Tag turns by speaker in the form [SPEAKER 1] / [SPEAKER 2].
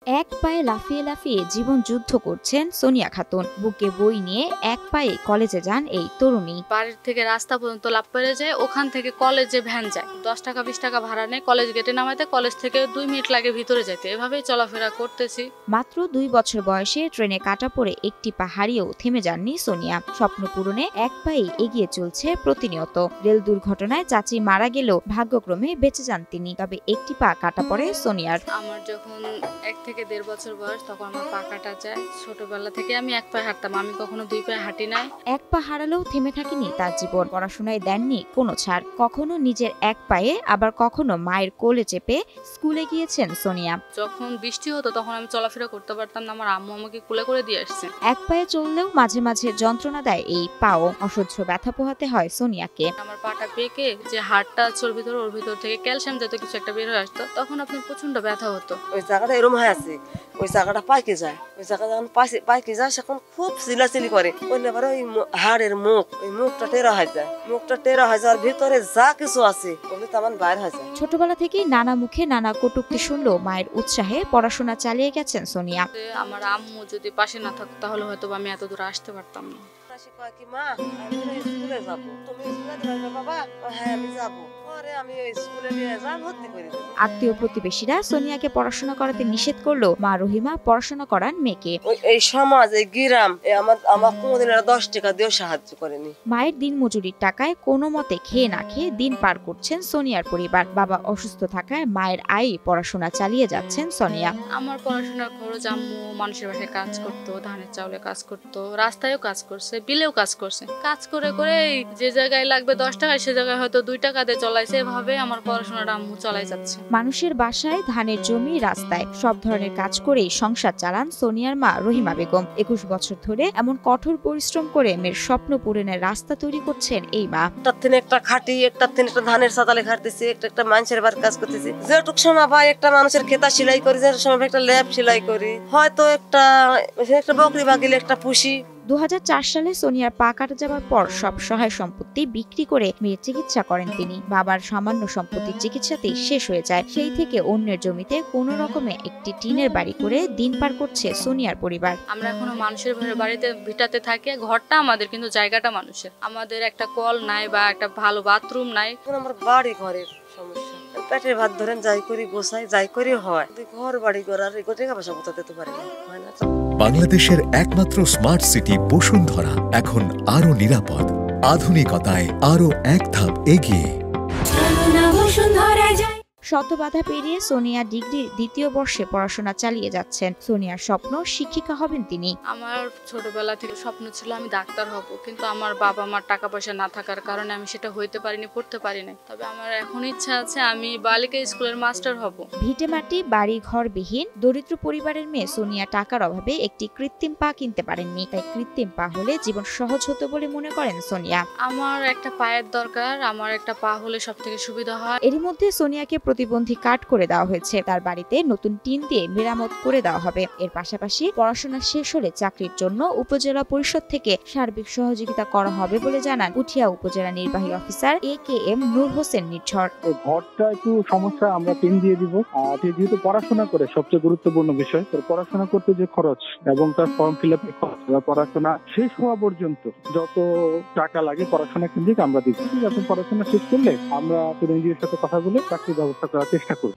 [SPEAKER 1] এক পায়ে লাফিয়ে লাফিয়ে জীবন যুদ্ধ করছেন সোনিয়া খাতুন। বুকে বই নিয়ে এক পায়ে কলেজে যান এই তরুণী।
[SPEAKER 2] বাড়ির থেকে রাস্তা পর্যন্ত লাফ পেরে যায়, ওখান থেকে কলেজে ভ্যান যায়, 10 টাকা 20 টাকা ভাড়া নেয়, কলেজ গেটে নামাইতে, কলেজ থেকে 2 মিনিট লাগে ভিতরে যেতে। এভাবেই চলাফেরা করতেছি।
[SPEAKER 1] মাত্র 2 বছর বয়সে ট্রেনে কাটা পড়ে একটি পা হারিয়েও থেমে যাননি সোনিয়া। স্বপ্ন পূরণে এক পায়ে এগিয়ে চলছে প্রতিনিয়ত। রেল দুর্ঘটনায় চাচি মারা গেলেও ভাগ্যক্রমে বেঁচে যান তিনি। তবে একটি পা কাটা পড়ে সোনিয়ার।
[SPEAKER 2] আমার যখন 1 থেকে 1.5 বছর বয়স, তখন আমার পা কাটা যায়। ছোটবেলা থেকে আমি এক পায়ে হাঁটতাম, আমি কখনো 2 পায়ে হাঁটি নাই।
[SPEAKER 1] এক পা হারালেও থেমে থাকেনি তার জীবন। পড়াশোনায় দেননি কোনো ছাড়। কখনো নিজের এক পায়ে, আবার কখনো মায়ের কোলে চেপে স্কুলে গিয়েছেন সোনিয়া।
[SPEAKER 2] যখন বৃষ্টি হতো তখন আমি চলাফেরা করতে পারতাম না, আমার আম্মু আমাকে কোলে করে দিয়ে আসছে।
[SPEAKER 1] এক পায়ে চললেও মাঝে মাঝে যন্ত্রণা দেয় এই পাও। অসহ্য ব্যথা পোহাতে হয় সোনিয়াকে।
[SPEAKER 2] আমার পাটা পেকে যে হাড়টা আছে ওর ভিতর থেকে ক্যালসিয়াম জাতীয় কিছু একটা বের হয়ে আসতো, তখন আপনার প্রচন্ড ব্যথা হতো।
[SPEAKER 3] ওই জায়গাটা এরম হয়ে আছে, ওই জায়গাটা পাইকে যায়, ওই জায়গা যখন পাইকে যায় সেখন খুব চিলাচিলি করে। ওই নেবারে ওই হাড়ের মুখ, ওই মুখটা টেরা হয়ে যায়, মুখটা টেরা হয়ে যাওয়ার ভিতরে যা কিছু আছে ওগুলো তেমন বাইর হয়ে যায়।
[SPEAKER 1] ছোটবেলা থেকেই নানা মুখে নানা কটূক্তি শুনলেও মায়ের উৎসাহে পড়াশোনা চালিয়ে গেছেন সোনিয়া।
[SPEAKER 2] আমার আম্মু যদি পাশে না থাকতো তাহলে হয়তো আমি এত দূর আসতে পারতাম না।
[SPEAKER 3] মা, আমি স্কুলে যাবো, তুমি স্কুলে যাবে বাবা? হ্যাঁ আমি যাবো। আমি ওই স্কুলে নিয়ে যা ভর্তি করে দেবো।
[SPEAKER 1] আত্মীয় প্রতিবেশীরা সোনিয়াকে পড়াশোনা করাতে নিষেধ করলেও মা রহিমা পড়াশোনা করান মেয়েকে।
[SPEAKER 3] এই সমাজ, এই গ্রাম আমার কোনোদিন 10 টাকা দিয়েও সাহায্য করেনি।
[SPEAKER 1] মায়ের দিন মজুরির টাকায় কোনো মতে খেয়ে না খেয়ে দিন পার করছেন সোনিয়ার পরিবার। বাবা অসুস্থ থাকায় মায়ের আয়ে পড়াশোনা চালিয়ে যাচ্ছেন সোনিয়া।
[SPEAKER 2] আমার পড়াশোনার খরচ আম্মু মানুষের বাসায় কাজ করতো, ধানের চাউলে কাজ করতো, রাস্তায়ও কাজ করছে, বিলেও কাজ করছে। কাজ করে করে যে জায়গায় লাগবে 10 টাকা সে জায়গায় হয়তো 2 টাকা দিয়ে চলাইছে। এভাবে আমার পড়াশোনাটা আম্মু চালাই যাচ্ছে।
[SPEAKER 1] মানুষের বাসায়, ধানের জমি, রাস্তায় সব ধরনের কাজ করেই সংসার চালান সোনিয়ার মা রহিমা বেগম। 21 বছর ধরে এমন কঠোর পরিশ্রম করে মেয়ের স্বপ্ন পূরণের রাস্তা তৈরি করছেন এই মা।
[SPEAKER 3] একটার থেকে একটা খাটি, একটার থেকে একটা ধানের সাতালে খাটতেছি, একটা মানুষের বাড়ির কাজ করতেছি। যেটুক সময় পাই একটা মানুষের খেতা সেলাই করি, যেটুক সময় একটা ল্যাব সেলাই করি, হয়তো একটা বকরি বাগিলে একটা পুষি।
[SPEAKER 1] 2004 সালে সোনিয়ার পা কাটা যাওয়ার পর সব সহায় সম্পত্তি বিক্রি করে মেয়ের চিকিৎসা করেন তিনি। বাবার সামান্য সম্পত্তির চিকিৎসাতেই শেষ হয়ে যায়। সেই থেকে অন্যের জমিতে কোনো রকমে একটি টিনের বাড়ি করে দিন পার করছে সোনিয়ার পরিবার।
[SPEAKER 2] আমরা এখনো মানুষের বাড়িতে ভিটাতে থাকি, ঘরটা আমাদের কিন্তু জায়গাটা মানুষের। আমাদের একটা কল নাই বা একটা ভালো বাথরুম নাই।
[SPEAKER 3] আমার বাড়ি ঘরের সমস্যা, পেটের ভাত ধরেন যাই করি গোছাই, যাই করি হয়, ঘর বাড়ি করার টাকা পয়সা কোথাতে তো পারি না।
[SPEAKER 4] বাংলাদেশের একমাত্র স্মার্ট সিটি বসুন্ধরা এখন আরো নিরাপদ, আধুনিকতায় আরো এক ধাপ এগিয়ে।
[SPEAKER 1] শত বাধা পেরিয়ে সোনিয়া ডিগ্রির 2য় বর্ষে পড়াশোনা চালিয়ে যাচ্ছেন। সোনিয়ার স্বপ্ন শিক্ষিকা হবেন তিনি।
[SPEAKER 2] আমার ছোটবেলা থেকে স্বপ্ন ছিল আমি ডাক্তার হব, কিন্তু আমার বাবা মার টাকা পয়সা না থাকার কারণে আমি সেটা হইতে পারিনি, পড়তে পারিনি। তবে আমার এখন ইচ্ছা আছে আমি বালিকা স্কুলের মাস্টার হব।
[SPEAKER 1] ভিটেমাটি, বাড়ি ঘরবিহীন দরিদ্র পরিবারের মেয়ে সোনিয়া টাকার অভাবে একটি কৃত্রিম পা কিনতে পারেননি। তাই কৃত্রিম পা হলে জীবন সহজ হতো বলে মনে করেন সোনিয়া।
[SPEAKER 2] আমার একটা পায়ের দরকার, আমার একটা পা হলে সবথেকে সুবিধা হয়।
[SPEAKER 1] এরই মধ্যে সোনিয়াকে প্রতিবন্ধী কার্ড করে দেওয়া হয়েছে। তার বাড়িতে নতুন টিন দিয়ে মেরামত করে দেওয়া হবে। এর পাশাপাশি পড়াশোনা শেষ হলে চাকরির জন্য উপজেলা পরিষদ থেকে সার্বিক সহযোগিতা করা হবে বলে জানান উঠিয়া উপজেলা নির্বাহী অফিসার AKM নূর হোসেন নির্ঝর।
[SPEAKER 5] ঘরটা একটু সমস্যা, আমরা টিন দিয়ে দিব। যেহেতু পড়াশোনা করে সবচেয়ে গুরুত্বপূর্ণ বিষয়, পড়াশোনা করতে যে খরচ এবং তার ফর্ম ফিল আপের খরচ, পড়াশোনা শেষ হওয়া পর্যন্ত যত টাকা লাগে পড়াশোনা কেন্দ্রিক আমরা দিব। পড়াশোনা শেষ করলে আমরা এনজিওর সাথে কথা বলে চাকরির ব্যবস্থা করার চেষ্টা করি।